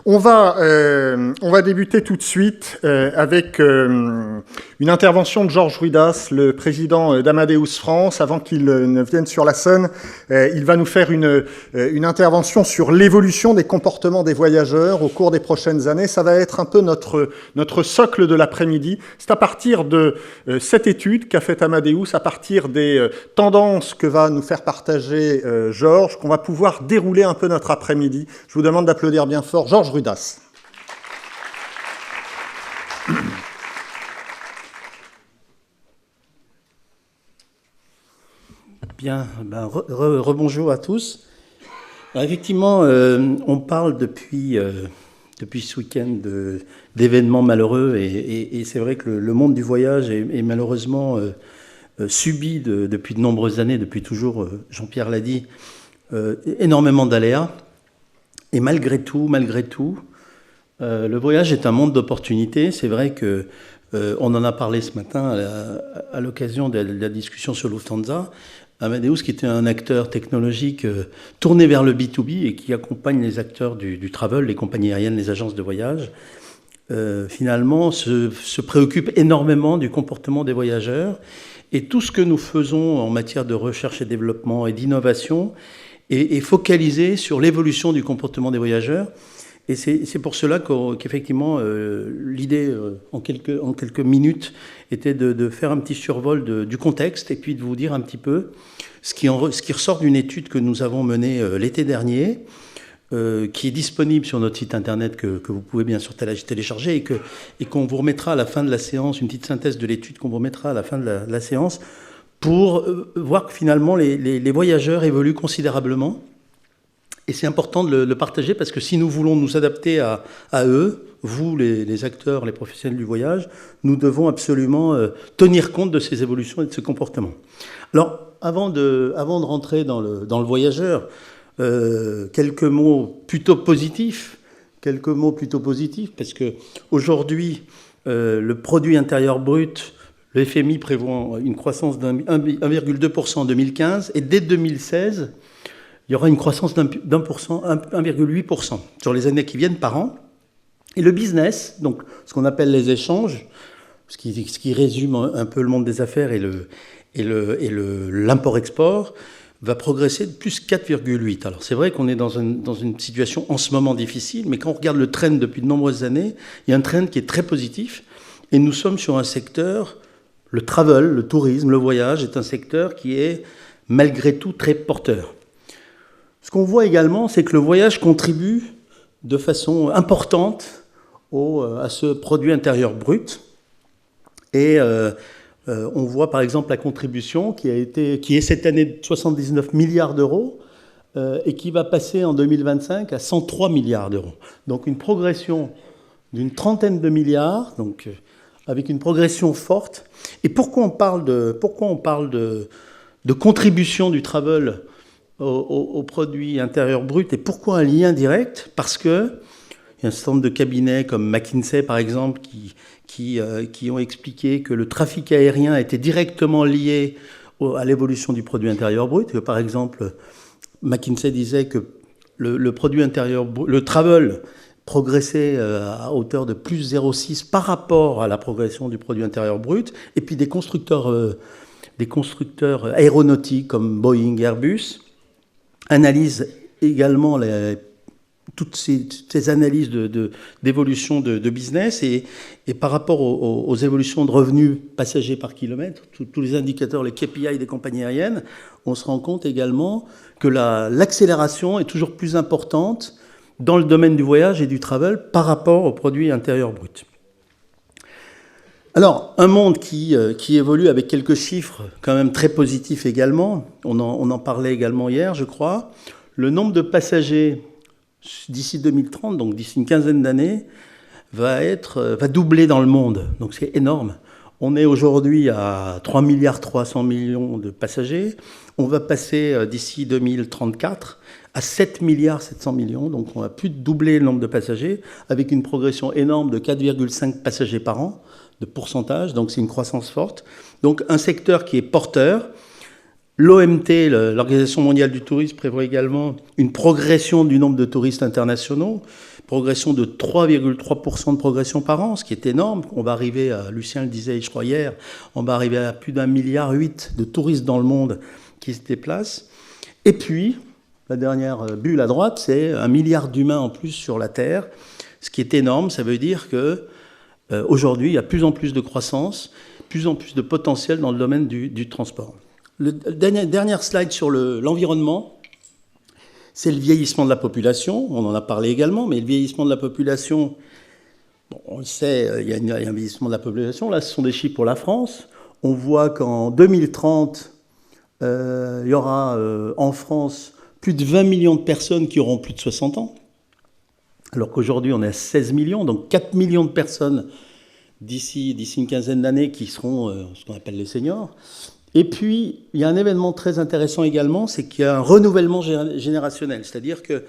On va débuter tout de suite avec une intervention de Georges Ruidas, le président d'Amadeus France. Avant qu'il ne vienne sur la scène, il va nous faire une intervention sur l'évolution des comportements des voyageurs au cours des prochaines années. Ça va être un peu notre socle de l'après-midi. C'est à partir de cette étude qu'a faite Amadeus, à partir des tendances que va nous faire partager Georges, qu'on va pouvoir dérouler un peu notre après-midi. Je vous demande d'applaudir bien fort Georges Ruidas. Bien, rebonjour à tous. Alors effectivement, on parle depuis ce week-end d'événements malheureux et c'est vrai que le monde du voyage est malheureusement subi depuis de nombreuses années, depuis toujours, Jean-Pierre l'a dit, énormément d'aléas. Et malgré tout, le voyage est un monde d'opportunités. C'est vrai que on en a parlé ce matin à l'occasion de la discussion sur Lufthansa. Amadeus, qui était un acteur technologique tourné vers le B2B et qui accompagne les acteurs du travel, les compagnies aériennes, les agences de voyage, finalement se préoccupe énormément du comportement des voyageurs. Et tout ce que nous faisons en matière de recherche et développement et d'innovation est focalisé sur l'évolution du comportement des voyageurs. Et c'est pour cela qu'effectivement, l'idée, en quelques minutes, était de faire un petit survol du contexte et puis de vous dire un petit peu ce qui ressort d'une étude que nous avons menée l'été dernier, qui est disponible sur notre site internet que vous pouvez bien sûr télécharger et qu'on vous remettra à la fin de la séance, une petite synthèse de l'étude qu'on vous remettra à la fin de la séance, pour voir que finalement les voyageurs évoluent considérablement. Et c'est important de le partager parce que si nous voulons nous adapter à eux, vous, les acteurs, les professionnels du voyage, nous devons absolument tenir compte de ces évolutions et de ce comportement. Alors, avant de rentrer dans le voyageur, quelques mots plutôt positifs, parce que aujourd'hui, le produit intérieur brut, le FMI prévoit une croissance de 1,2% en 2015 et dès 2016, il y aura une croissance d'1,8% sur les années qui viennent par an. Et le business, donc ce qu'on appelle les échanges, ce qui résume un peu le monde des affaires et l'import-export, va progresser de plus 4,8. Alors c'est vrai qu'on est dans une situation en ce moment difficile, mais quand on regarde le trend depuis de nombreuses années, il y a un trend qui est très positif. Et nous sommes sur un secteur, le travel, le tourisme, le voyage, est un secteur qui est malgré tout très porteur. Ce qu'on voit également, c'est que le voyage contribue de façon importante à ce produit intérieur brut. Et on voit par exemple la contribution qui est cette année de 79 milliards d'euros et qui va passer en 2025 à 103 milliards d'euros. Donc une progression d'une trentaine de milliards, donc avec une progression forte. Et pourquoi on parle de contribution du travel au produit intérieur brut et pourquoi un lien direct? Parce qu'il y a un certain nombre de cabinets comme McKinsey par exemple qui ont expliqué que le trafic aérien était directement lié à l'évolution du produit intérieur brut. Par exemple, McKinsey disait que le travel progressait à hauteur de plus 0,6 par rapport à la progression du produit intérieur brut. Et puis des constructeurs aéronautiques comme Boeing, Airbus analysent également toutes ces analyses d'évolution de business et par rapport aux évolutions de revenus passagers par kilomètre, tous les indicateurs, les KPI des compagnies aériennes, on se rend compte également que l'accélération est toujours plus importante dans le domaine du voyage et du travel par rapport au produit intérieur brut. Alors, un monde qui évolue avec quelques chiffres quand même très positifs également. On en parlait également hier, je crois. Le nombre de passagers d'ici 2030, donc d'ici une quinzaine d'années, va doubler dans le monde. Donc c'est énorme. On est aujourd'hui à 3,3 milliards de passagers. On va passer d'ici 2034 à 7,7 milliards. Donc on va plus de doubler le nombre de passagers avec une progression énorme de 4,5 passagers par an de pourcentage. Donc c'est une croissance forte. Donc un secteur qui est porteur. L'OMT, l'Organisation mondiale du tourisme, prévoit également une progression du nombre de touristes internationaux, progression de 3,3% de progression par an, ce qui est énorme. On va arriver à, Lucien le disait, je crois hier, on va arriver à plus d'1,8 milliard de touristes dans le monde qui se déplacent. Et puis, la dernière bulle à droite, c'est 1 milliard d'humains en plus sur la Terre, ce qui est énorme. Ça veut dire que aujourd'hui, il y a plus en plus de croissance, plus en plus de potentiel dans le domaine du transport. Le dernier slide sur l'environnement, c'est le vieillissement de la population. On en a parlé également, mais le vieillissement de la population, bon, on le sait, il y a un vieillissement de la population. Là, ce sont des chiffres pour la France. On voit qu'en 2030, il y aura en France plus de 20 millions de personnes qui auront plus de 60 ans, alors qu'aujourd'hui, on est à 16 millions, donc 4 millions de personnes d'ici une quinzaine d'années qui seront ce qu'on appelle les seniors. Et puis, il y a un événement très intéressant également, c'est qu'il y a un renouvellement générationnel. C'est-à-dire qu'il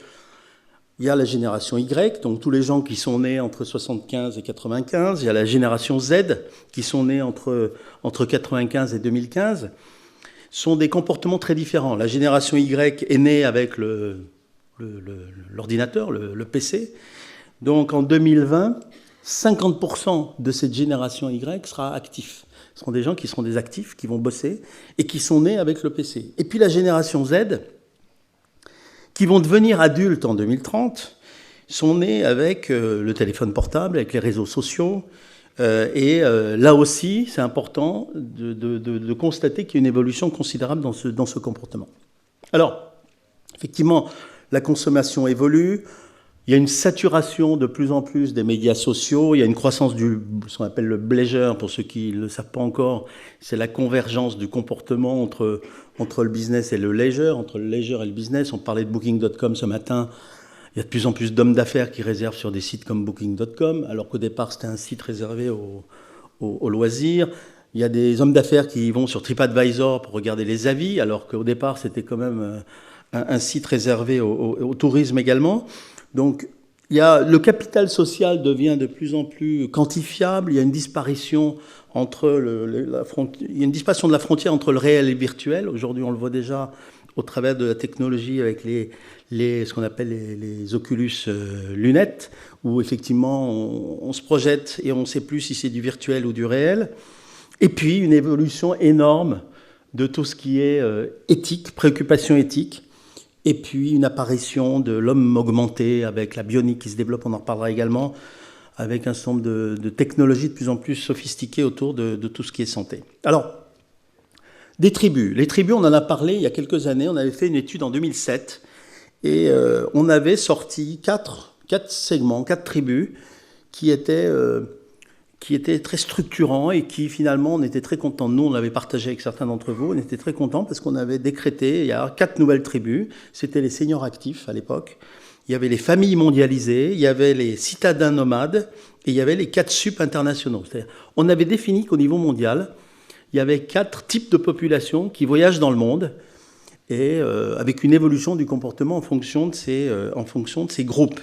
y a la génération Y, donc tous les gens qui sont nés entre 75 et 95. Il y a la génération Z, qui sont nés entre 95 et 2015. Ce sont des comportements très différents. La génération Y est née avec l'ordinateur, le PC. Donc en 2020, 50% de cette génération Y sera actif. Ce seront des gens qui seront des actifs, qui vont bosser et qui sont nés avec le PC. Et puis la génération Z, qui vont devenir adultes en 2030, sont nés avec le téléphone portable, avec les réseaux sociaux. Là aussi, c'est important de constater qu'il y a une évolution considérable dans ce comportement. Alors, effectivement, la consommation évolue. Il y a une saturation de plus en plus des médias sociaux. Il y a une croissance ce qu'on appelle le bleisure, pour ceux qui ne le savent pas encore. C'est la convergence du comportement entre le business et le leisure, entre le leisure et le business. On parlait de Booking.com ce matin. Il y a de plus en plus d'hommes d'affaires qui réservent sur des sites comme Booking.com, alors qu'au départ, c'était un site réservé aux loisirs. Il y a des hommes d'affaires qui vont sur TripAdvisor pour regarder les avis, alors qu'au départ, c'était quand même un site réservé au tourisme également. Donc, le capital social devient de plus en plus quantifiable. Il y a une disparition il y a une disparition de la frontière entre le réel et le virtuel. Aujourd'hui, on le voit déjà au travers de la technologie avec ce qu'on appelle les Oculus lunettes, où effectivement on se projette et on ne sait plus si c'est du virtuel ou du réel. Et puis une évolution énorme de tout ce qui est éthique, préoccupation éthique. Et puis une apparition de l'homme augmenté avec la bionique qui se développe, on en reparlera également, avec un certain nombre de technologies de plus en plus sophistiquées autour de tout ce qui est santé. Alors, des tribus. Les tribus, on en a parlé il y a quelques années, on avait fait une étude en 2007, et on avait sorti quatre segments, 4 tribus, qui étaient très structurants et qui finalement, on était très contents. Nous, on l'avait partagé avec certains d'entre vous, on était très contents parce qu'on avait décrété, il y a 4 nouvelles tribus, c'était les seniors actifs à l'époque, il y avait les familles mondialisées, il y avait les citadins nomades et il y avait les 4 sup internationaux. C'est-à-dire, on avait défini qu'au niveau mondial, il y avait 4 types de populations qui voyagent dans le monde et avec une évolution du comportement en fonction de ces groupes.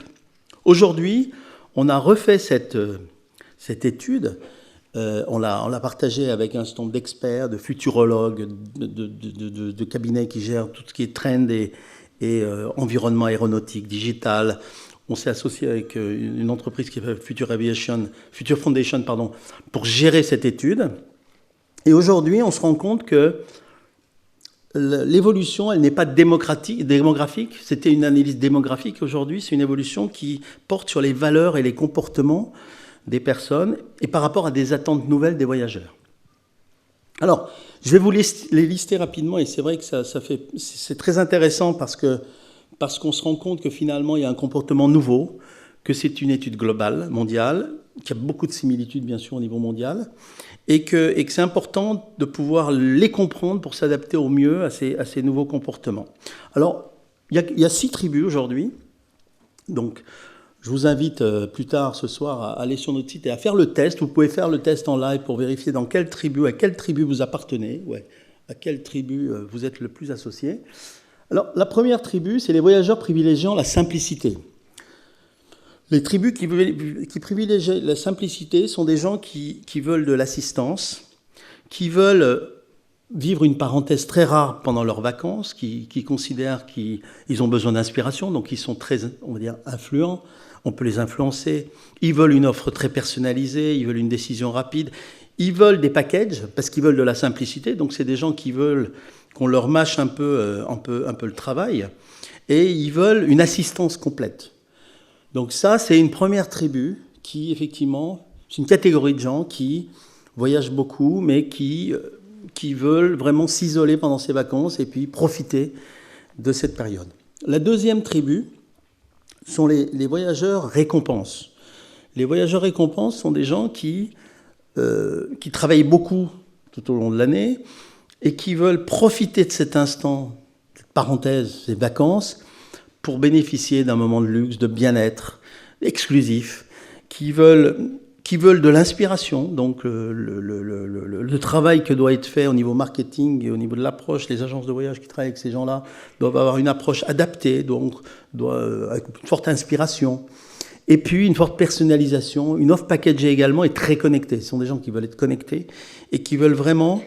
Aujourd'hui, on a refait cette étude, on l'a partagée avec un certain nombre d'experts, de futurologues, de cabinets qui gèrent tout ce qui est trend et environnement aéronautique, digital. On s'est associé avec une entreprise qui s'appelle Future Foundation, pour gérer cette étude. Et aujourd'hui, on se rend compte que l'évolution, elle n'est pas démographique. C'était une analyse démographique. Aujourd'hui, c'est une évolution qui porte sur les valeurs et les comportements des personnes et par rapport à des attentes nouvelles des voyageurs. Alors, je vais vous les lister rapidement et c'est vrai que c'est très intéressant parce qu'on se rend compte que finalement, il y a un comportement nouveau, que c'est une étude globale, mondiale, qu'il y a beaucoup de similitudes, bien sûr, au niveau mondial, et que c'est important de pouvoir les comprendre pour s'adapter au mieux à ces nouveaux comportements. Alors, il y a 6 tribus aujourd'hui. Donc, je vous invite plus tard ce soir à aller sur notre site et à faire le test. Vous pouvez faire le test en live pour vérifier à quelle tribu vous appartenez, à quelle tribu vous êtes le plus associé. Alors, la première tribu, c'est les voyageurs privilégiant la simplicité. Les tribus qui privilégient la simplicité sont des gens qui veulent de l'assistance, qui veulent vivre une parenthèse très rare pendant leurs vacances, qui considèrent qu'ils ont besoin d'inspiration, donc ils sont très, on va dire, influents, on peut les influencer. Ils veulent une offre très personnalisée, ils veulent une décision rapide, ils veulent des packages, parce qu'ils veulent de la simplicité, donc c'est des gens qui veulent qu'on leur mâche un peu le travail, et ils veulent une assistance complète. Donc ça, c'est une première tribu qui, effectivement, c'est une catégorie de gens qui voyagent beaucoup, mais qui veulent vraiment s'isoler pendant ces vacances et puis profiter de cette période. La deuxième tribu sont les voyageurs récompenses. Les voyageurs récompenses sont des gens qui travaillent beaucoup tout au long de l'année et qui veulent profiter de cet instant, cette parenthèse, ces vacances, pour bénéficier d'un moment de luxe, de bien-être exclusif, qui veulent de l'inspiration, donc le travail que doit être fait au niveau marketing et au niveau de l'approche, les agences de voyage qui travaillent avec ces gens-là doivent avoir une approche adaptée, donc avec une forte inspiration, et puis une forte personnalisation, une offre packagée également et très connectée. Ce sont des gens qui veulent être connectés et qui veulent vraiment,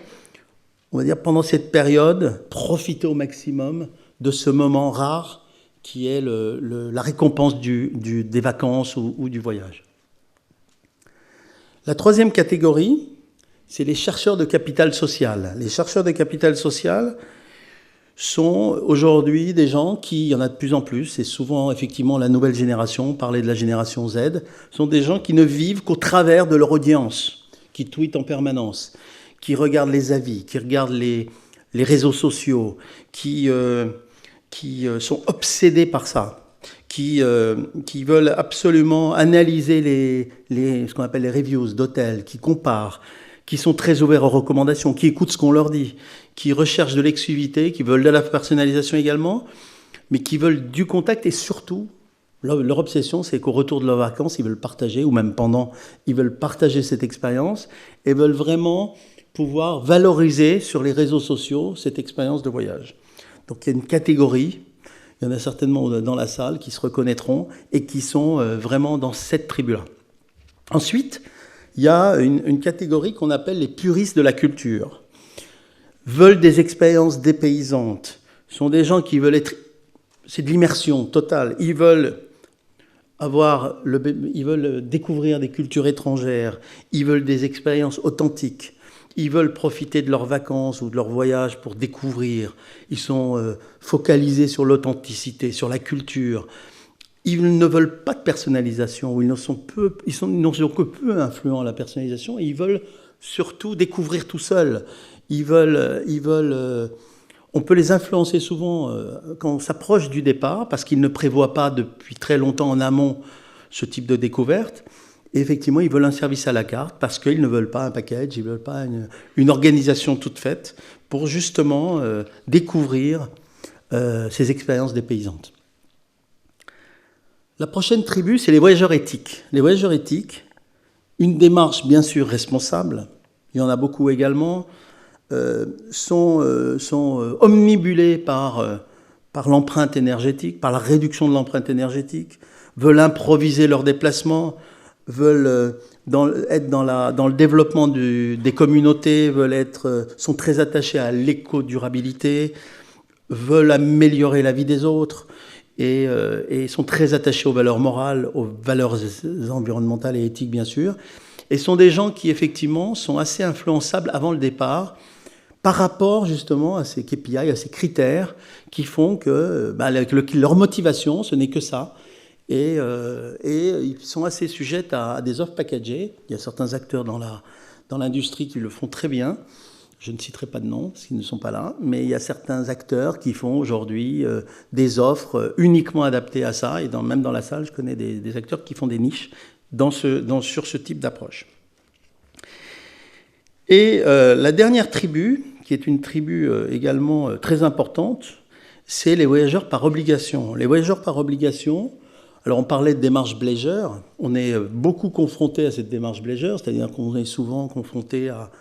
on va dire, pendant cette période, profiter au maximum de ce moment rare qui est la récompense des vacances ou du voyage. La troisième catégorie, c'est les chercheurs de capital social. Les chercheurs de capital social sont aujourd'hui des gens qui, il y en a de plus en plus, c'est souvent effectivement la nouvelle génération, on parlait de la génération Z, sont des gens qui ne vivent qu'au travers de leur audience, qui tweetent en permanence, qui regardent les avis, qui regardent les réseaux sociaux, qui sont obsédés par ça. Qui veulent absolument analyser ce qu'on appelle les reviews d'hôtels, qui comparent, qui sont très ouverts aux recommandations, qui écoutent ce qu'on leur dit, qui recherchent de l'exclusivité, qui veulent de la personnalisation également, mais qui veulent du contact et surtout, leur obsession, c'est qu'au retour de leurs vacances, ils veulent partager, ou même pendant, ils veulent partager cette expérience et veulent vraiment pouvoir valoriser sur les réseaux sociaux cette expérience de voyage. Donc il y a une catégorie. Il y en a certainement dans la salle qui se reconnaîtront et qui sont vraiment dans cette tribu-là. Ensuite, il y a une catégorie qu'on appelle les puristes de la culture. Veulent des expériences dépaysantes. Ce sont des gens qui veulent être... C'est de l'immersion totale. Ils veulent découvrir des cultures étrangères. Ils veulent des expériences authentiques. Ils veulent profiter de leurs vacances ou de leur voyage pour découvrir. Ils sont focalisés sur l'authenticité, sur la culture. Ils ne veulent pas de personnalisation, ou ils n'en sont que peu influents à la personnalisation, et ils veulent surtout découvrir tout seuls. On peut les influencer souvent quand on s'approche du départ, parce qu'ils ne prévoient pas depuis très longtemps en amont ce type de découverte. Et effectivement, ils veulent un service à la carte parce qu'ils ne veulent pas un package, ils ne veulent pas une organisation toute faite pour justement découvrir ces expériences dépaysantes. La prochaine tribu, c'est les voyageurs éthiques. Les voyageurs éthiques, une démarche bien sûr responsable, il y en a beaucoup également, sont omnibulés par l'empreinte énergétique, par la réduction de l'empreinte énergétique, veulent improviser leurs déplacements, veulent être dans le développement des communautés, sont très attachés à l'éco-durabilité, veulent améliorer la vie des autres et sont très attachés aux valeurs morales, aux valeurs environnementales et éthiques bien sûr. Et sont des gens qui effectivement sont assez influençables avant le départ par rapport justement à ces KPI, à ces critères qui font que leur motivation, ce n'est que ça. Et ils sont assez sujets à des offres packagées. Il y a certains acteurs dans l'industrie qui le font très bien. Je ne citerai pas de nom, parce qu'ils ne sont pas là. Mais il y a certains acteurs qui font aujourd'hui des offres uniquement adaptées à ça. Et même dans la salle, je connais des acteurs qui font des niches sur ce type d'approche. Et la dernière tribu, qui est une tribu également très importante, c'est les voyageurs par obligation. Les voyageurs par obligation... Alors on parlait de démarche Bléger, on est beaucoup confronté à cette démarche Bléger, c'est-à-dire qu'on est souvent confronté à...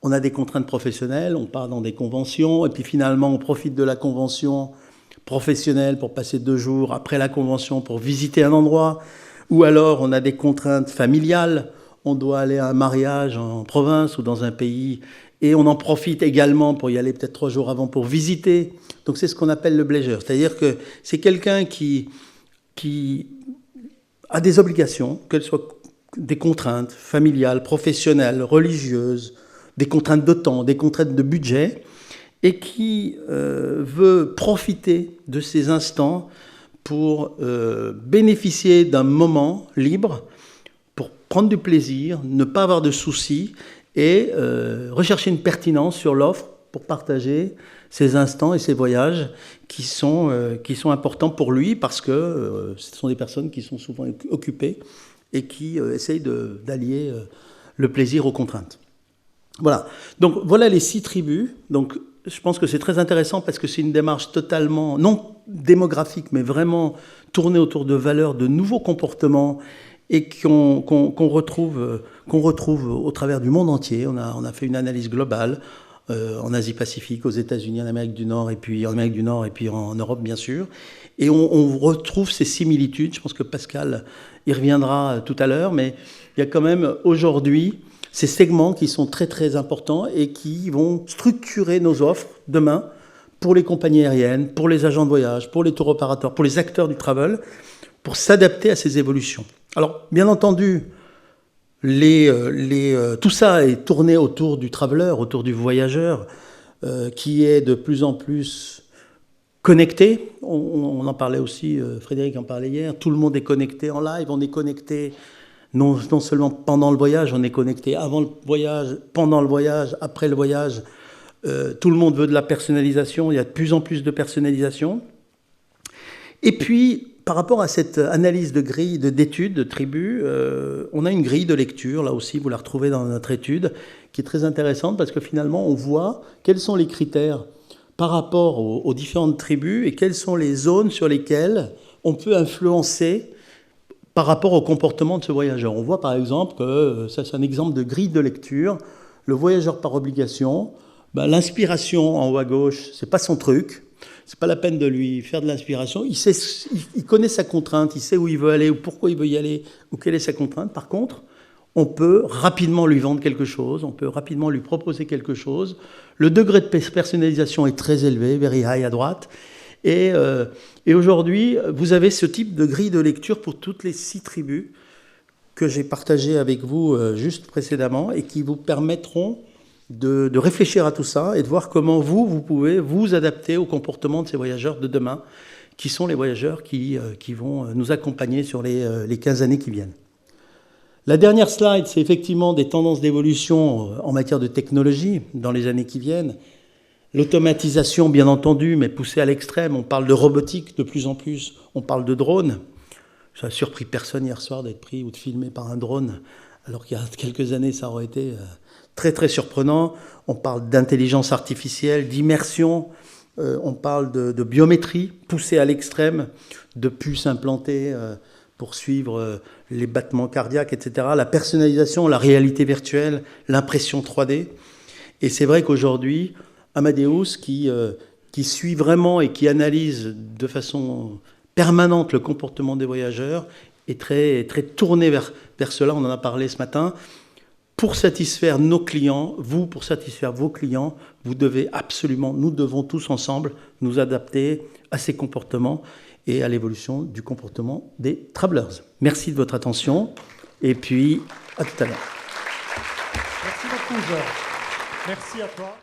On a des contraintes professionnelles, on part dans des conventions, et puis finalement on profite de la convention professionnelle pour passer 2 jours après la convention pour visiter un endroit, ou alors on a des contraintes familiales, on doit aller à un mariage en province ou dans un pays, Et on en profite également pour y aller peut-être 3 jours avant pour visiter. Donc c'est ce qu'on appelle le bléger. C'est-à-dire que c'est quelqu'un qui a des obligations, qu'elles soient des contraintes familiales, professionnelles, religieuses, des contraintes de temps, des contraintes de budget, et qui veut profiter de ces instants pour bénéficier d'un moment libre, pour prendre du plaisir, ne pas avoir de soucis, et rechercher une pertinence sur l'offre pour partager ces instants et ces voyages qui sont importants pour lui parce que ce sont des personnes qui sont souvent occupées et qui essayent d'allier le plaisir aux contraintes. Voilà. Donc voilà les 6 tribus. Donc je pense que c'est très intéressant parce que c'est une démarche totalement, non démographique, mais vraiment tournée autour de valeurs, de nouveaux comportements et qu'on retrouve au travers du monde entier. On a fait une analyse globale en Asie-Pacifique, aux États-Unis, en Amérique du Nord et puis en Europe bien sûr. Et on retrouve ces similitudes. Je pense que Pascal y reviendra tout à l'heure, mais il y a quand même aujourd'hui ces segments qui sont très très importants et qui vont structurer nos offres demain pour les compagnies aériennes, pour les agents de voyage, pour les tour opérateurs, pour les acteurs du travel, pour s'adapter à ces évolutions. Alors, bien entendu, tout ça est tourné autour du traveler, autour du voyageur, qui est de plus en plus connecté. On en parlait aussi, Frédéric en parlait hier, tout le monde est connecté en live, on est connecté non seulement pendant le voyage, on est connecté avant le voyage, pendant le voyage, après le voyage. Tout le monde veut de la personnalisation, il y a de plus en plus de personnalisation. Et puis, par rapport à cette analyse de grille, d'études, de tribus, on a une grille de lecture, là aussi, vous la retrouvez dans notre étude, qui est très intéressante parce que finalement, on voit quels sont les critères par rapport aux différentes tribus et quelles sont les zones sur lesquelles on peut influencer par rapport au comportement de ce voyageur. On voit par exemple que, ça c'est un exemple de grille de lecture, le voyageur par obligation, l'inspiration en haut à gauche, c'est pas son truc. C'est pas la peine de lui faire de l'inspiration. Il connaît sa contrainte, il sait où il veut aller, ou pourquoi il veut y aller, ou quelle est sa contrainte. Par contre, on peut rapidement lui vendre quelque chose, on peut rapidement lui proposer quelque chose. Le degré de personnalisation est très élevé, very high à droite. Et aujourd'hui, vous avez ce type de grille de lecture pour toutes les 6 tribus que j'ai partagées avec vous juste précédemment et qui vous permettront de réfléchir à tout ça et de voir comment vous pouvez vous adapter au comportement de ces voyageurs de demain, qui sont les voyageurs qui vont nous accompagner sur les 15 années qui viennent. La dernière slide, c'est effectivement des tendances d'évolution en matière de technologie dans les années qui viennent. L'automatisation, bien entendu, mais poussée à l'extrême. On parle de robotique de plus en plus, on parle de drones. Ça a surpris personne hier soir d'être pris ou de filmé par un drone, alors qu'il y a quelques années, ça aurait été très très surprenant. On parle d'intelligence artificielle, d'immersion, on parle de biométrie poussée à l'extrême, de puces implantées pour suivre les battements cardiaques, etc. La personnalisation, la réalité virtuelle, l'impression 3D. Et c'est vrai qu'aujourd'hui, Amadeus, qui suit vraiment et qui analyse de façon permanente le comportement des voyageurs, est très, très tourné vers cela, on en a parlé ce matin. Pour satisfaire nos clients, pour satisfaire vos clients, vous devez absolument, nous devons tous ensemble nous adapter à ces comportements et à l'évolution du comportement des travelers. Merci de votre attention et puis à tout à l'heure. Merci beaucoup, Georges. Merci à toi.